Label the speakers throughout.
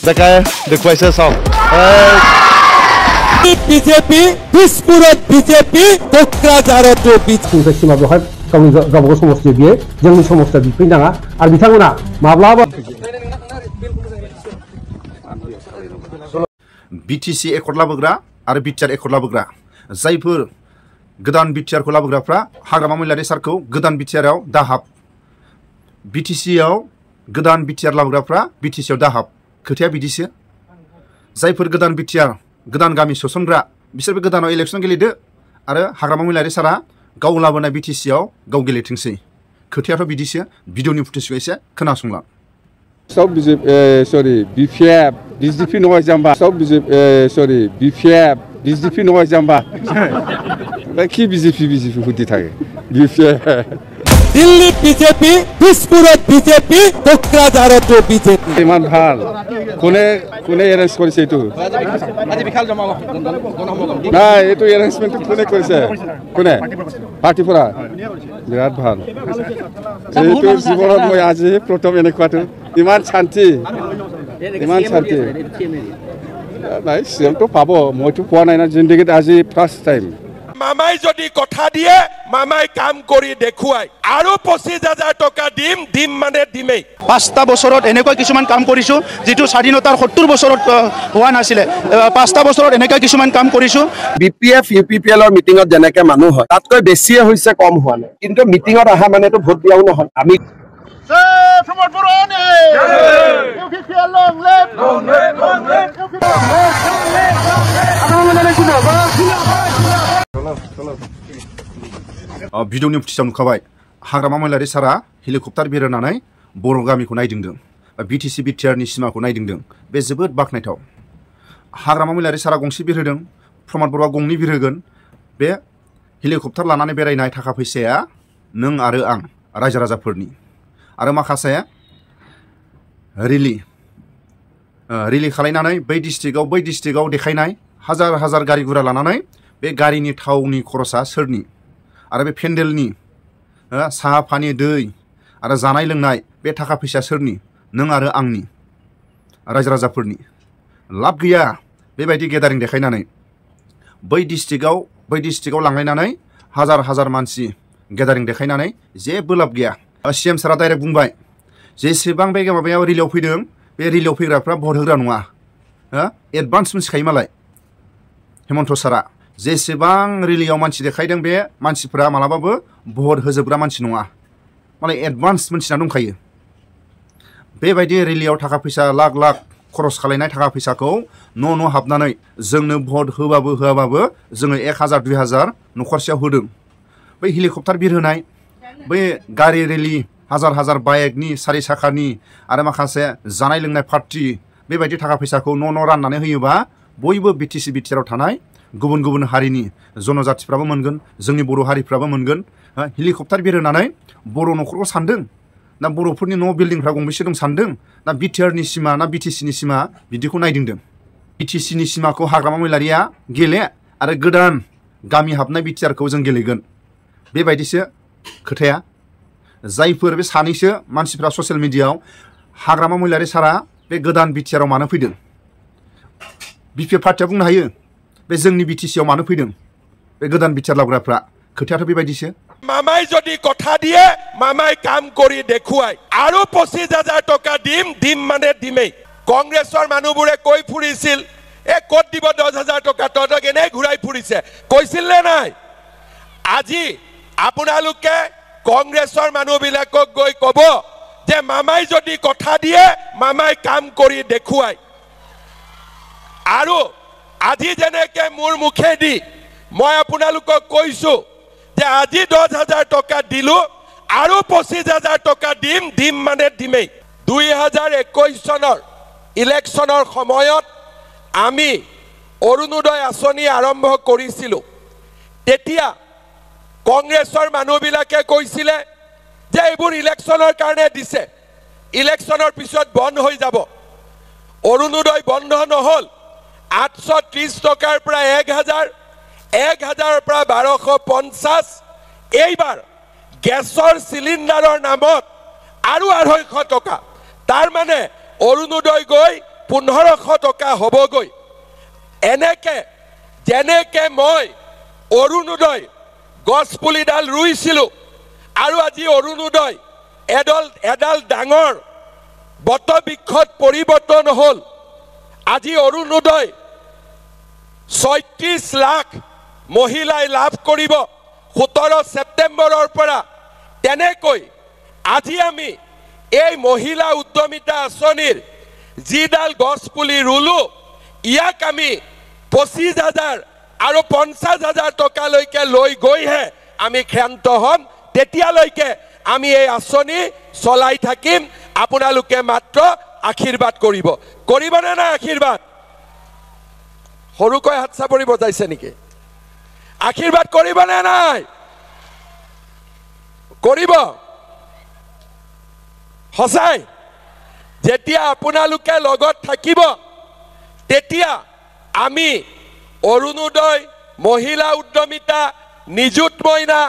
Speaker 1: ডেকাই দেখুৱাইছে চাওক
Speaker 2: বিজেপি দিছপুৰত বিজেপি কোকৰাঝাৰতো বিজেপি
Speaker 3: सैमा बेवहाय गावनि गावबागाव समस्ति बियो जोंनि समस्या बिफैनाङा आरो बिथांमोना माब्लाबा
Speaker 4: बिटिसि एकर्ड लाबोग्रा आरो बिटिआर एकर्ड लाबोग्रा जायफोर गोदान बिटिआरखौ लाबोग्राफ्रा हाग्रामा महिलारि सारखौ गोदान बिटिआरआव दाहाब बिटिसिआव गोदान बिटिआर लाबोग्राफ्रा बिटिसिआव दाहाब खोथाया बिदिसो जायफोर गोदान बिटिआर गोदान गामि सोसनग्रा बिसोरबो गोदानाव इलेक्सन गेलेदो आरो हाग्रामा महिलारि सारा गाव लाबोनाय बिटिसिआव गाव गेलेथोंसै खोथायाथ' बिदिसो भिडिअनि फुटेजखौ एसे खोनासंलां
Speaker 5: सब सरि बिपिएफ बिजेपि नङा जाम्बा सब सरि बिपिएफ बिजेपि नङा जाम्बा কি বিজেপি ফুটি থাকে বিপিএফ
Speaker 2: দিল্লী বিজেপি দিছপুৰত বিজেপি কোকৰাঝাৰতো বিজেপি
Speaker 5: ইমান ভাল কোনে এৰেঞ্জ কৰিছে এইটো নাই এইটো এৰেঞ্জমেণ্ট কোনে কৰিছে কোনে পাৰ্টিৰ পৰা বিৰাট ভাল এইটো জীৱনত মই আজি প্ৰথম এনেকুৱাটো ইমান শান্তি নাই চিএমটো পাব মইতো পোৱা নাই না জিন্দগীত আজি ফাৰ্ষ্ট টাইম
Speaker 6: মামাই যদি কথা দিয়ে মামাই কাম কৰি দেখুৱাই আৰু ২৫,০০০ টকা দিম মানে দিমেই
Speaker 7: ৫টা বছৰত এনেকুৱা কিছুমান কাম কৰিছো যেটো স্বাধীনতাৰ ৭০ বছৰত হোৱা নাছিলে ৫টা বছৰত এনেকুৱা কিছুমান কাম কৰিছো
Speaker 8: বিপিএফ ইউপিপিএলৰ মিটিঙত যেনেকৈ মানুহ হয় তাতকৈ বেছিয়ে হৈছে কম হোৱা নাই কিন্তু মিটিঙত আহা মানেতো ভোট দিয়াও নহয় আমি
Speaker 4: भिडिअनि फुटेजाव नुखाबाय हाग्रामा महिलारि सारा हेलिकप्टार बिरहोनानै बर' गामिखौ नायदिंदों बिटिसि बिटिआरनि सिमाखौ नायदिंदों बे जोबोद बाख्नायथाव हाग्रामा महिलारि सारा गंसे बिरहोदों प्रमद बर'आ गंनै बिरहोगोन बे हेलिकप्टार लानानै बेरायनाय थाखा फैसाया नों आरो आं रायजो राजाफोरनि आरो माखासे रिलि खालायनानै बै डिस्ट्रिक्टआव देखायनाय हाजार गारि गुरा लानानै बे गारिनि थावनि खरसा सोरनि आरो बे पेन्डेलनि साहा पानि दै आरो जानाय लोंनाय बे थाखा फैसा सोरनि नों आरो आंनि रायजो राजाफोरनि लाब गैया बेबायदि गेदारिं देखायनानै बै डिस्ट्रिक्टआव लांलायनानै हाजार मानसि गेदारिं देखायनानै जेबो लाब गैया सीएम सारा डाइरेक्ट बुंबाय जेसेबां बे माबायाव रिलियाव फैदों बे रिलियाव फैग्राफ्रा भट होग्रा नङा एडभान्स मिथिखायो मालाय हेमन्त सारा जेसेबां रिलियाव मानसि देखायदों बे मानसिफ्रा मालाबाबो भट होजोबग्रा मानसि नङा मालाय एडभान्स मिथिना दंखायो बेबायदि रिलियाव थाखा फैसा लाख खरस खालायनाय थाखा फैसाखौ न' हाबनानै जोंनो भट होआबाबो जोङो 1000 2000 न'खरसेयाव होदों बै हेलिकप्टार बिरहोनाय बै गारि रेलि हाजार बाइकनि सारि साखानि आरो माखासे जानाय लोंनाय पार्टी बेबायदि थाखा फैसाखौ न' राननानै होयोबा बयबो बिटिसि बिटिआरआव थानाय गुबुन हारिनि जनजातिफ्राबो मोनगोन जोंनि बर' हारिफ्राबो मोनगोन हेलिकप्टार बिरहोनानै बर' न'खरखौ सानदों ना बर'फोरनि न' बिल्डिंफ्रा गंबेसे दं सानदों ना बिटिआरनि सिमा ना बिटिसिनि सिमा बिदिखौ नायदिंदों बिटिसिनि सिमाखौ हाग्रामा महिलारिया गेले आरो गोदान गामि हाबनाय बिटिआरखौ जों गेलेगोन बेबायदिसो खोथाया जायफोर बे सानैसो मानसिफ्रा ससियेल मिडियाआव हाग्रामा महिलारि सारा बे गोदान बिटिआरआव मानो फैदों बिपिएफ पार्टिया बुंनो हायो बे जोंनि बिटिसिआव मानो फैदों बे गोदान बिटिआर लाबोग्राफ्रा खोथायाथ' बेबायदिसो
Speaker 6: মামাই যদি কথা দিয়ে মামাই কাম কৰি দেখুৱাই আৰু ২৫,০০০ টকা দিম মানে দিমেই কংগ্ৰেছৰ মানুহবোৰে কৈ ফুৰিছিল ক'ত দিব ১০,০০০ টকা তহঁতক এনেই ঘূৰাই ফুৰিছে কৈছিল নে নাই আজি আপোনালোকে কংগ্ৰেছৰ মানুহবিলাকক গৈ ক'ব যে মামাই যদি কথা দিয়ে মামাই কাম কৰি দেখুৱাই আৰু আজি যেনেকৈ মোৰ মুখেদি মই আপোনালোকক কৈছোঁ যে আজি ১০,০০০ টকা দিলো আৰু ২৫,০০০ টকা দিম মানে দিমেই ২০২১ চনৰ ইলেকশ্যনৰ সময়ত আমি অৰুণোদয় আঁচনি আৰম্ভ কৰিছিলোঁ তেতিয়া কংগ্ৰেছৰ মানুহবিলাকে কৈছিলে যে এইবোৰ ইলেকশ্যনৰ কাৰণে দিছে ইলেকশ্যনৰ পিছত বন্ধ হৈ যাব অৰুণোদয় বন্ধ নহ'ল ৮৩০ টকাৰ পৰা ১,০০০ ১,০০০ৰ পৰা ১২৫০ এইবাৰ গেছৰ চিলিণ্ডাৰৰ নামত আৰু ২৫০ টকা তাৰ মানে অৰুণোদয় গৈ 1500 টকা হ'বগৈ এনেকে যেনেকে মই অৰুণোদয় গছপুলিডাল ৰুইছিলোঁ আৰু আজি অৰুণোদয় এডাল ডাঙৰ বটবৃক্ষত পৰিৱৰ্তন হ'ল আজি অৰুণোদয় ৩৬ লাখ মহিলাই লাভ কৰিব 17 ছেপ্টেম্বৰৰ পৰা তেনেকৈ আজি আমি এই মহিলা উদ্যমিতা আঁচনিৰ যিডাল গছপুলি ৰুলো ইয়াক আমি 25,000 আৰু 50,000 টকালৈকে লৈ গৈহে আমি ক্ষান্ত হ'ম তেতিয়ালৈকে আমি এই আঁচনি চলাই থাকিম আপোনালোকে মাত্ৰ আশীৰ্বাদ কৰিবনে নাই আশীৰ্বাদ সৰুকৈ হাত চাপৰি বজাইছে নেকি আশীৰ্বাদ কৰিবনে নাই কৰিব সঁচাই যেতিয়া আপোনালোকে লগত থাকিব তেতিয়া আমি অৰুণোদয় মহিলা উদ্যমিতা নিযুত মইনা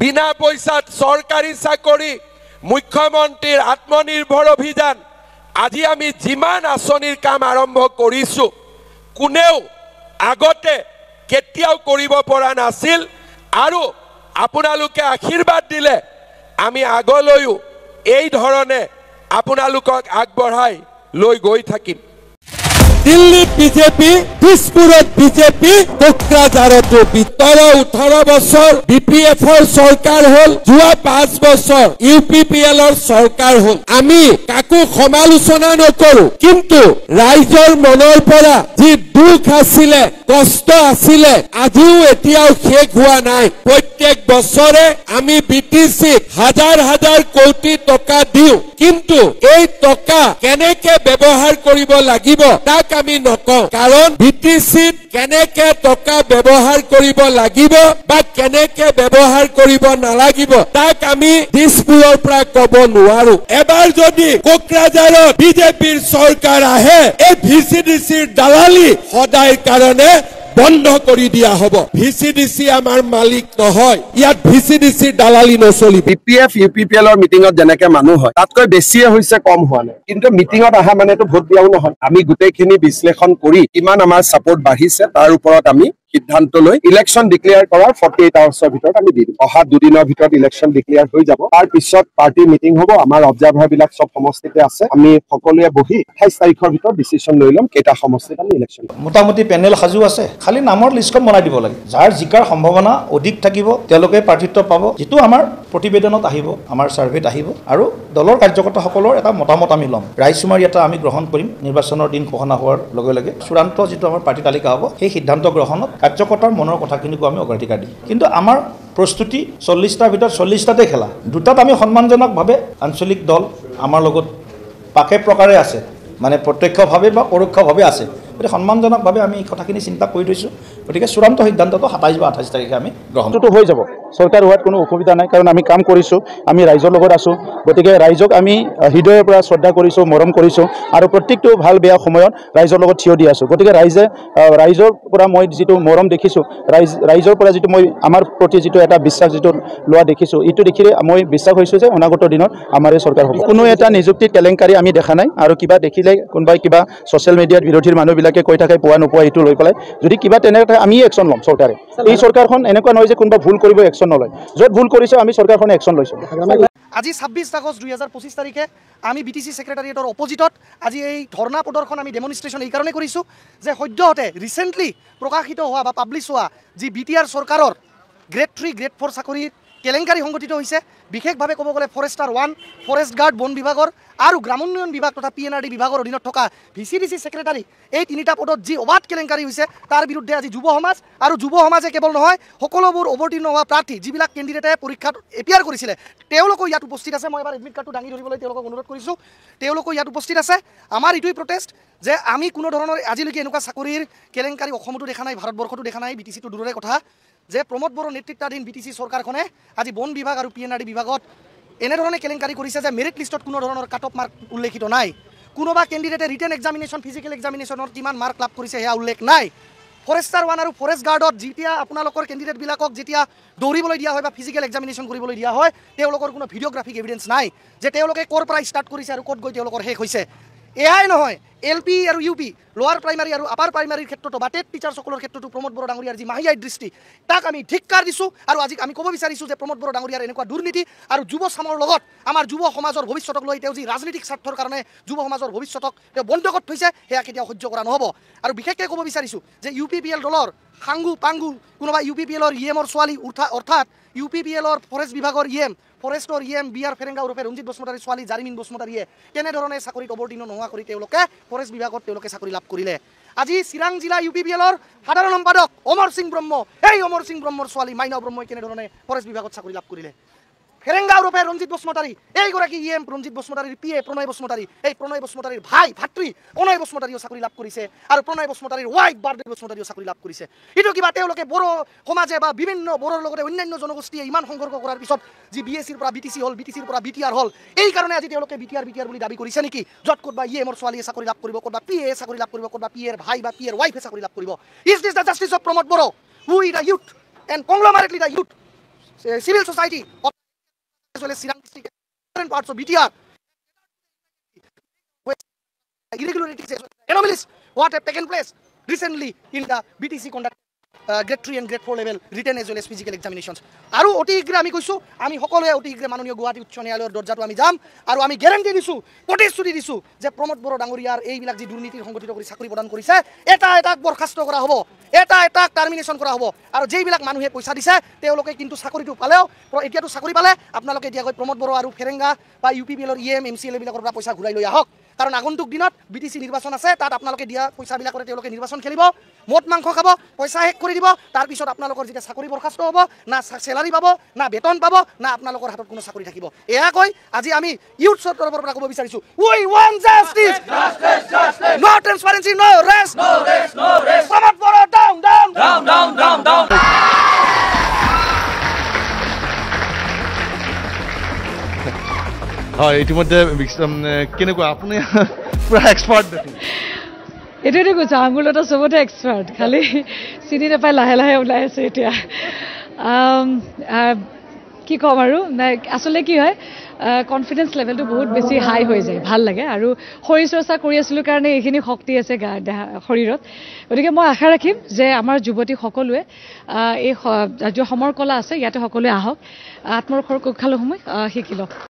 Speaker 6: বিনা পইচাত চৰকাৰী চাকৰি মুখ্যমন্ত্ৰীৰ আত্মনিৰ্ভৰ অভিযান আজি আমি যিমান আঁচনিৰ কাম আৰম্ভ কৰিছোঁ কোনেও আগতে কেতিয়াও কৰিব পৰা নাছিল আৰু আপোনালোকে আশীৰ্বাদ দিলে আমি আগলৈও এই ধৰণে আপোনালোকক আগবঢ়াই লৈ গৈ থাকিম
Speaker 2: দিল্লী বিজেপি দিছপুৰত বিজেপি কোকৰাঝাৰতো 18 বছৰ বিপিএফৰ চৰকাৰ হ'ল যোৱা 5 বছৰ ইউপিপিএলৰ চৰকাৰ হ'ল আমি কাকো সমালোচনা নকৰো কিন্তু ৰাইজৰ মনৰ পৰা যি দুখ আছিলে কষ্ট আছিলে আজিও এতিয়াও শেষ হোৱা নাই প্ৰত্যেক বছৰে আমি বিটিসিক হাজাৰ কোটি টকা দিও কিন্তু এই টকা কেনেকে ব্যৱহাৰ কৰিব লাগিব তাক আমি নকওঁ কাৰণ বিটিসিত কেনেকে টকা ব্যৱহাৰ কৰিব লাগিব বা কেনেকে ব্যৱহাৰ কৰিব নালাগিব তাক আমি দিছপুৰৰ পৰা ক'ব নোৱাৰো এবাৰ যদি কোকৰাঝাৰত বিজেপিৰ চৰকাৰ আহে এই ভিচিডিচিৰ দালালি সদায় কাৰণে বন্ধ কৰি দিয়া হ'ব ভিচিডিসি আমাৰ মালিক নহয় ইয়াত ভিচিডিসিৰ দালালি নচলিব
Speaker 8: বিপিএফ ইউপিপিএলৰ মিটিঙত যেনেকে মানুহ হয় তাতকৈ বেছিয়ে হৈছে কম হোৱা নাই কিন্তু মিটিঙত অহা মানেতো ভোট দিয়াও নহয় আমি গোটেইখিনি বিশ্লেষণ কৰি কিমান আমাৰ সাপোৰ্ট বাঢ়িছে তাৰ ওপৰত আমি সিদ্ধান্ত লৈ ইলেকশন ডিক্লেয়াৰ কৰাৰ 48 আৱাৰ্ছৰ ভিতৰত আমি দি দিম অহা দুদিনৰ ভিতৰত ইলেকশন ডিক্লেয়াৰ হৈ যাব তাৰ পিছত পাৰ্টি মিটিং হ'ব আমাৰ অবজাৰ্ভাৰ বিলাক সব সমষ্টিতে আছে আমি সকলোৱে বহি 28 তাৰিখৰ ভিতৰত ডিসিশন লৈ লম কেটা সমষ্টিত আমি ইলেকশন
Speaker 1: মোটামুটি পেনেল সাজু আছে খালি নামৰ লিষ্টখন বনাই দিব লাগে যাৰ জিকাৰ সম্ভাৱনা অধিক থাকিব তেওঁলোকে প্ৰাৰ্থিত্ব পাব যেটো আমাৰ প্ৰতিবেদনত আহিব আমাৰ সাৰ্ভেত আহিব আৰু দলৰ কাৰ্যকৰ্তাসকলৰ এটা মতামত আমি লম ৰাইজসুমাৰী এটা আমি গ্ৰহণ কৰিম নিৰ্বাচনৰ দিন ঘোষণা হোৱাৰ লগে লগে চূড়ান্ত যেটো আমাৰ পাৰ্টি তালিকা হ'ব সেই সিদ্ধান্ত গ্ৰহণত কাৰ্যকৰ্তাৰ মনৰ কথাখিনিকো আমি অগ্ৰাধিকাৰ দিম কিন্তু আমাৰ প্ৰস্তুতি 40টাৰ ভিতৰত 40টাতে খেলা দুটাত আমি সন্মানজনকভাৱে আঞ্চলিক দল আমাৰ লগত পাকে প্ৰকাৰে আছে মানে প্ৰত্যক্ষভাৱে বা পৰোক্ষভাৱে আছে গতিকে সন্মানজনকভাৱে আমি এই কথাখিনি চিন্তা কৰি থৈছোঁ গতিকে চূড়ান্ত সিদ্ধান্তটো 27 বা 28 তাৰিখে আমি গ্ৰহণটো হৈ যাব চৰকাৰ হোৱাত কোনো অসুবিধা নাই কাৰণ আমি কাম কৰিছোঁ আমি ৰাইজৰ লগত আছোঁ গতিকে ৰাইজক আমি হৃদয়ৰ পৰা শ্ৰদ্ধা কৰিছোঁ মৰম কৰিছোঁ আৰু প্ৰত্যেকটো ভাল বেয়া সময়ত ৰাইজৰ লগত থিয় দি আছোঁ গতিকে ৰাইজৰ পৰা মই যিটো মৰম দেখিছোঁ ৰাইজৰ পৰা যিটো মই আমাৰ প্ৰতি যিটো এটা বিশ্বাস যিটো লোৱা দেখিছোঁ এইটো দেখিলে মই বিশ্বাস হৈছোঁ যে অনাগত দিনত আমাৰ এই চৰকাৰ হ'ব কোনো এটা নিযুক্তিৰ কেলেংকাৰী আমি দেখা নাই আৰু কিবা দেখিলে কোনোবাই কিবা ছ'চিয়েল মিডিয়াত বিৰোধীৰ মানুহবিলাকে কৈ থাকে পোৱা নোপোৱা এইটো লৈ পেলাই যদি কিবা তেনেকৈ আমি একশ্যন ল'ম চৰকাৰে এই চৰকাৰখন এনেকুৱা নহয় যে কোনোবা ভুল কৰিব একশ্যন নলয় য'ত ভুল কৰিছে আমি চৰকাৰখনে একশ্যন লৈছোঁ
Speaker 9: আজি 26 আগষ্ট 2025 তাৰিখে আমি বিটিসি সেক্ৰেটাৰিয়েটৰ অপজিটত আজি এই ধৰ্ণা প্ৰদৰ্শন আমি ডেমনষ্ট্ৰেশ্যন এই কাৰণে কৰিছোঁ যে সদ্যহতে ৰিচেণ্টলি প্ৰকাশিত হোৱা বা পাব্লিছ হোৱা যি বিটিআৰ চৰকাৰৰ গ্ৰেড 3 গ্ৰেড 4 চাকৰিৰ কেলেংকাৰী সংগঠিত হৈছে বিশেষভাৱে ক'ব গ'লে ফৰেষ্টাৰ 1 ফৰেষ্ট গাৰ্ড বন বিভাগৰ আৰু গ্ৰামোন্নয়ন বিভাগ তথা পিএনআৰডি বিভাগৰ অধীনত থকা ভিচিডিসি সেক্ৰেটাৰী এই তিনিটা পদত যি অবাধ কেলেংকাৰী হৈছে তাৰ বিৰুদ্ধে আজি যুৱ সমাজ আৰু যুৱ সমাজে কেৱল নহয় সকলোবোৰ অৱতীৰ্ণ হোৱা প্ৰাৰ্থী যিবিলাক কেণ্ডিডেটে পৰীক্ষাত এপিয়াৰ কৰিছিলে তেওঁলোকো ইয়াত উপস্থিত আছে মই এবাৰ এডমিট কাৰ্ডটো দাঙি ধৰিবলৈ তেওঁলোকক অনুৰোধ কৰিছোঁ তেওঁলোকো ইয়াত উপস্থিত আছে আমাৰ এইটোৱে প্ৰটেষ্ট যে আমি কোনো ধৰণৰ আজিলৈকে এনেকুৱা চাকৰিৰ কেলেংকাৰী অসমতো দেখা নাই ভাৰতবৰ্ষতো দেখা নাই বিটিসিটো দূৰৰে কথা যে প্ৰমোদ বড়ো নেতৃত্বাধীন বিটিসি চৰকাৰখনে আজি বন বিভাগ আৰু পিএনআৰডি বিভাগত এনেধৰণে কেলেংকাৰী কৰিছে যে মেৰিট লিষ্টত কোনো ধৰণৰ কাট অফ মাৰ্ক উল্লেখিত নাই কোনোবা কেণ্ডিডেটে ৰিটেন এক্সামিনেশ্যন ফিজিকেল এক্সামিনেশ্যনত কিমান মাৰ্ক লাভ কৰিছে সেয়া উল্লেখ নাই ফৰেষ্টাৰ 1 আৰু ফৰেষ্ট গাৰ্ডত যেতিয়া আপোনালোকৰ কেণ্ডিডেটবিলাকক যেতিয়া দৌৰিবলৈ দিয়া হয় বা ফিজিকেল এক্সামিনেশ্যন কৰিবলৈ দিয়া হয় তেওঁলোকৰ কোনো ভিডিঅ'গ্ৰাফিক এভিডেন্স নাই যে তেওঁলোকে ক'ৰ পৰা ষ্টাৰ্ট কৰিছে আৰু ক'ত গৈ তেওঁলোকৰ শেষ হৈছে এয়াই নহয় LP আৰু UP লোৱাৰ প্ৰাইমাৰী আৰু আপাৰ প্ৰাইমাৰীৰ ক্ষেত্ৰতো বা টেট টিচাৰসকলৰ ক্ষেত্ৰতো প্ৰমোদ বড়ো ডাঙৰীয়াৰ যি মাহিয়াই দৃষ্টি তাক আমি ধিক্কাৰ দিছোঁ আৰু আজি আমি ক'ব বিচাৰিছোঁ যে প্ৰমোদ বড়ো ডাঙৰীয়াৰ এনেকুৱা দুৰ্নীতি আৰু যুৱ চামৰ লগত আমাৰ যুৱ সমাজৰ ভৱিষ্যতক লৈ তেওঁ যি ৰাজনৈতিক স্বাৰ্থৰ কাৰণে যুৱ সমাজৰ ভৱিষ্যতক তেওঁ বন্ধকত থৈছে সেয়া কেতিয়াও সহ্য কৰা নহ'ব আৰু বিশেষকৈ ক'ব বিচাৰিছোঁ যে UPPL দলৰ সাংগু পাংগু কোনোবা UPPLৰ EMৰ ছোৱালী অৰ্থাৎ UPPLৰ ফৰেষ্ট বিভাগৰ ফৰেষ্টৰ BR ফেৰেংগা ওৰফে ৰঞ্জিত বসুমতাৰীৰ ছোৱালী জাৰিমিন বসুমতাৰীয়ে কেনেধৰণে চাকৰিত অৱতীৰ্ণ নোহোৱা কৰি তেওঁলোকে ফৰেষ্ট বিভাগত তেওঁলোকে চাকৰি লাভ কৰিলে আজি চিৰাং জিলা UPPLৰ সাধাৰণ সম্পাদক অমৰ সিং ব্ৰহ্ম এই অমৰ সিং ব্ৰহ্মৰ ছোৱালী মাইনা ব্ৰহ্মই কেনেধৰণে ফৰেষ্ট বিভাগত চাকৰি লাভ কৰিলে ফেৰেংগা ওৰফে ৰঞ্জিত বসুমতাৰী এইগৰাকী ৰঞ্জিত বসুমতাৰীৰ PA প্ৰণয় বসুমতাৰী এই প্ৰণয় বসুমতাৰীৰ ভাতৃ প্ৰণয় বসুমতাৰীও চাকৰি লাভ কৰিছে আৰু প্ৰণয় বসুমতাৰীৰ ৱাইফ বাৰ্ডে বসুমতাৰীও চাকৰি লাভ কৰিছে এইটো কিবা তেওঁলোকে বড়ো সমাজে বা বিভিন্ন বড়োৰ লগতে অন্যান্য জনগোষ্ঠীয়ে ইমান সংঘৰ্ষ কৰাৰ পিছত যি BSCৰ পৰা BTC হ'ল BTCৰ পৰা BTR হ'ল এই কাৰণে আজি তেওঁলোকে BTR বুলি দাবী কৰিছে নেকি য'ত ক'তবা EMৰ ছোৱালীয়ে চাকৰি লাভ কৰিব ক'তবা PA চাকৰি লাভ কৰিব ক'তবা PAৰ ভাই বা PAৰ ৱাইফে চাকৰি লাভ কৰিব is this the justice of Pramod Boro who is the youth and conglomerately the youth civil society as well as Sirang district different parts of BTR irregularities as well anomalies what have taken place recently in the BTC conduct grade 3 and grade 4 level written as well as physical examinations আৰু অতি শীঘ্ৰে আমি কৈছোঁ আমি সকলোৱে অতি শীঘ্ৰে মাননীয় গুৱাহাটী উচ্চ ন্যায়ালয়ৰ দৰ্জাটো আমি যাম আৰু আমি গ্যাৰান্টি দিছোঁ প্ৰতিশ্ৰুতি দিছোঁ যে প্ৰমোদ বড়ো ডাঙৰীয়াৰ এইবিলাক যি দুৰ্নীতি সংগঠিত কৰি চাকৰি প্ৰদান কৰিছে এটা বৰখাস্ত কৰা হ'ব এটা টাৰ্মিনেশ্যন কৰা হ'ব আৰু যেইবিলাক মানুহে পইচা দিছে তেওঁলোকে কিন্তু চাকৰিটো পালেও এতিয়াতো চাকৰি পালে আপোনালোকে এতিয়াকৈ প্ৰমোদ বড়ো আৰু ফেৰেংগা বা UPPLৰ EM MCL এইবিলাকৰ পৰা পইচা ঘূৰাই লৈ আহক কাৰণ আগন্তুক দিনত BTC নিৰ্বাচন আছে তাত আপোনালোকে দিয়া পইচাবিলাকৰে তেওঁলোকে নিৰ্বাচন খেলিব মদ মাংস খাব পইচা শেষ কৰি দিব তাৰপিছত আপোনালোকৰ যেতিয়া চাকৰি বৰখাস্ত হ'ব না চেলাৰী পাব না বেতন পাব না আপোনালোকৰ হাতত কোনো চাকৰি থাকিব এয়া কৈ আজি আমি ইউথৰ তৰফৰ পৰা ক'ব বিচাৰিছোঁ উই ওৱান্ট জাষ্টিছ নো ট্ৰান্সপাৰেন্সি নো ৰেষ্ট প্ৰমোদ বড়ো ডাউন
Speaker 10: হয় ইতিমধ্যে কেনেকুৱা আপুনি পুৰা এক্সপাৰ্ট দেখোন
Speaker 11: এইটোৱেতো কৈছোঁ আঙুলতো চবতে এক্সপাৰ্ট খালি চিনি নাপাই লাহে ওলাই আছে এতিয়া কি ক'ম আৰু আচলতে কি হয় কনফিডেন্স লেভেলটো বহুত বেছি হাই হৈ যায় ভাল লাগে আৰু শৰীৰ চৰ্চা কৰি আছিলোঁ কাৰণে এইখিনি শক্তি আছে শৰীৰত গতিকে মই আশা ৰাখিম যে আমাৰ যুৱতী সকলোৱে এই সমৰ কলা আছে ইয়াতে সকলোৱে আহক আত্মৰক্ষৰ কৌশলসমূহ শিকি লওক